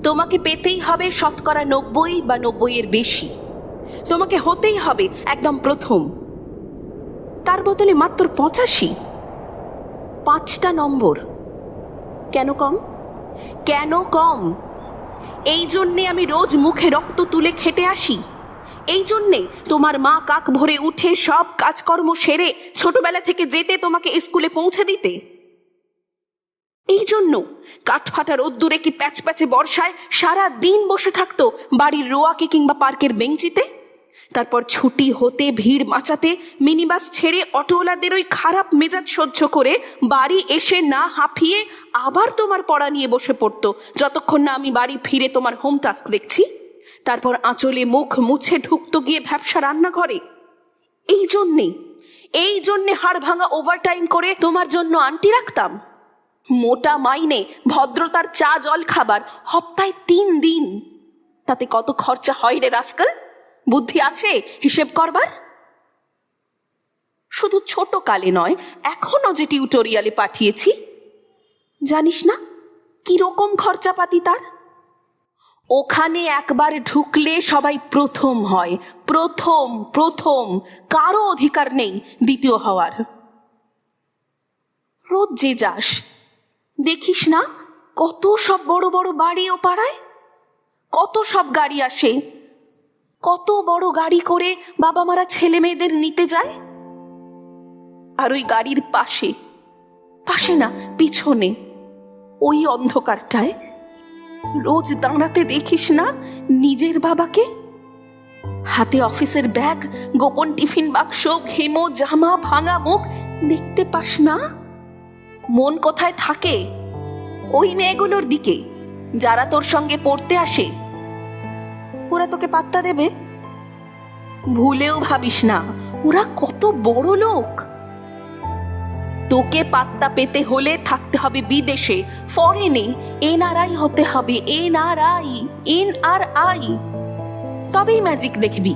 তোমাকে পেতেই হবে 90% বা 90-এর বেশি। তোমাকে হতেই হবে একদম প্রথম। তার বদলে মাত্র 85। 5টা নম্বর। কেন কম? কেন কম? এই জন্যে আমি রোজ মুখে রক্ত তুলে খেটে আসি। এই জন্যে তোমার মা কাক ভরে উঠে সব কাজকর্ম সেরে ছোটবেলা থেকে যেতে তোমাকে স্কুলে পৌঁছে দিতে। এই জন্য কাঠফাটা রোদ্দুরে কি প্যাচ প্যাচে বর্ষায় সারা দিন বসে থাকতো বাড়ির রোয়াকে কিংবা পার্কের বেঞ্চিতে। তারপর ছুটি হতে ভিড় মাচাতে মিনিবাস ছেড়ে অটোওয়ালাদের ওই খারাপ মেজাজ সহ্য করে বাড়ি এসে না হাঁপিয়ে আবার তোমার পড়া নিয়ে বসে পড়তো, যতক্ষণ না আমি বাড়ি ফিরে তোমার হোম টাস্ক দেখছি। তারপর আঁচলে মুখ মুছে ঢুকতো গিয়ে ভ্যাপসা রান্নাঘরে। এই জন্যে হাড় ভাঙা ওভারটাইম করে তোমার জন্য আন্টি রাখতাম। মোটা মাইনে ভদ্রতার চা জল খাবার সপ্তাহে 3 দিন। তাতে কত খরচা হয় রে রাস্কাল? বুদ্ধি আছে হিসেব করবার? শুধু ছোট কালে নয়, এখনো যে টিউটোরিয়ালে পাঠিয়েছি, জানিস না কিরকম খরচাপাতি তার? ওখানে একবার ঢুকলে সবাই প্রথম হয়, প্রথম। কারো অধিকার নেই দ্বিতীয় হওয়ার। রোজ যে যাস, দেখিস না কত সব বড় বড় বাড়ি ও পাড়ায়, কত সব গাড়ি আসে, কত বড় গাড়ি করে বাবা মারা ছেলে মেয়েদের নিতে যায়। আর ওই গাড়ির পাশে না পিছনে ওই অন্ধকারটায় রোজ দাঁড়াতে দেখিস না নিজের বাবাকে? হাতে অফিসের ব্যাগ, গোপন টিফিন বাক্স, ঘেমো জামা, ভাঙা মুখ দেখতে পাস না? মন কোথায় থাকে? ওই মেয়েগুলোর দিকে যারা তোর সঙ্গে পড়তে আসে। ওরা তোকে পাত্তা দেবে? ভুলেও ভাবিস না ওরা কত বড় লোক। তোকে পাত্তা পেতে হলে থাকতে হবে বিদেশে, ফরেনে, এনআরআই হতে হবে, এনআরআই। তবেই ম্যাজিক দেখবি।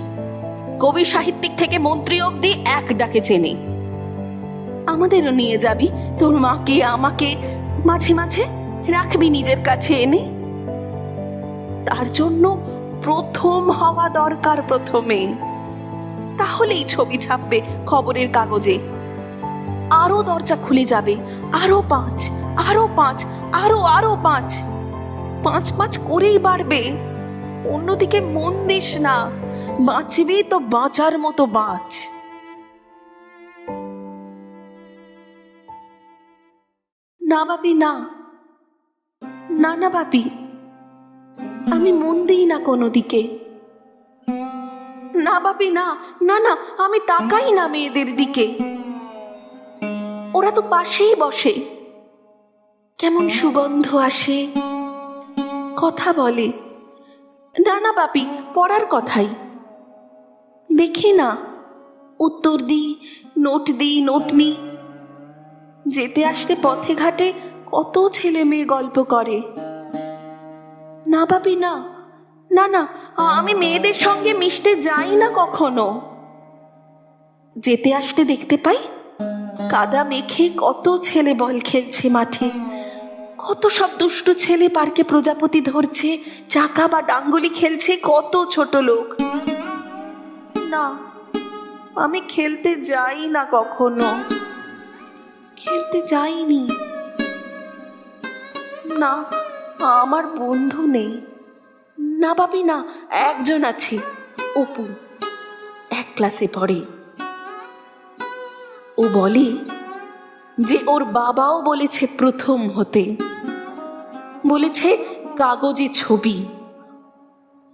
কবি সাহিত্যিক থেকে মন্ত্রী অবধি এক ডাকে চেনে। আমাদেরও নিয়ে যাবি, তোর মাকে আমাকে মাঝে মাঝে রাখবি নিজের কাছে এনে। তার জন্য প্রথম হওয়া দরকার প্রথমে। তাহলেই ছবি ছাপবে খবরের কাগজে। আরো দরজা খুলে যাবে, আরো 5, আরো 5, আরো 5। 5 করেই বাড়বে। অন্যদিকে মন দিস না, বাঁচবি তো বাঁচার মতো বাঁচ। না বাপি, না বাপি, আমি মন দিই না কোনো দিকে। না বাপি, না, আমি তাকাই না মেয়েদের দিকে। ওরা তো পাশেই বসে, কেমন সুগন্ধ আসে, কথা বলে। না বাপি, পড়ার কথাই। দেখি না, উত্তর দিই, নোট নি। যেতে আসতে পথে ঘাটে কত ছেলে মেয়ে গল্প করে। না বাপি, না, আমি মেয়েদের সঙ্গে মিশতে যাই না কখনো। যেতে আসতে দেখতে পাই কাদা মেখে কত ছেলে বল খেলছে মাঠে, কত সব দুষ্টু ছেলে পার্কে প্রজাপতি ধরছে, চাকা বা ডাঙ্গুলি খেলছে, কত ছোট লোক। না, আমি খেলতে যাই না কখনো, খেলতে যাইনি। না, আমার বন্ধু নেই। না বাপি, না, একজন আছে, অপু, 1 ক্লাসে পড়ে। ও বলে যে ওর বাবাও বলেছে প্রথম হতে, বলেছে কাগজে ছবি।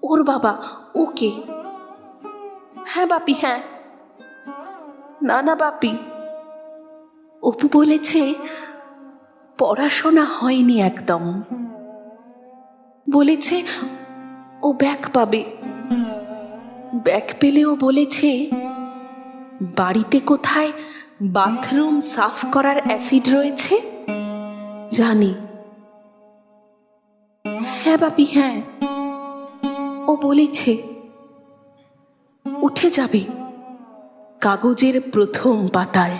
ওর বাবা ওকে। হ্যাঁ বাপি, হ্যাঁ। না বাপি, অপু বলেছে পড়াশোনা হয়নি একদম। বলেছে ও ব্যাক পাবে। ব্যাক পেলেও বলেছে বাড়িতে কোথায় বাথরুম সাফ করার অ্যাসিড রয়েছে জানি। হ্যাঁ বাপি, হ্যাঁ। ও বলেছে উঠে যাবে কাগজের প্রথম পাতায়।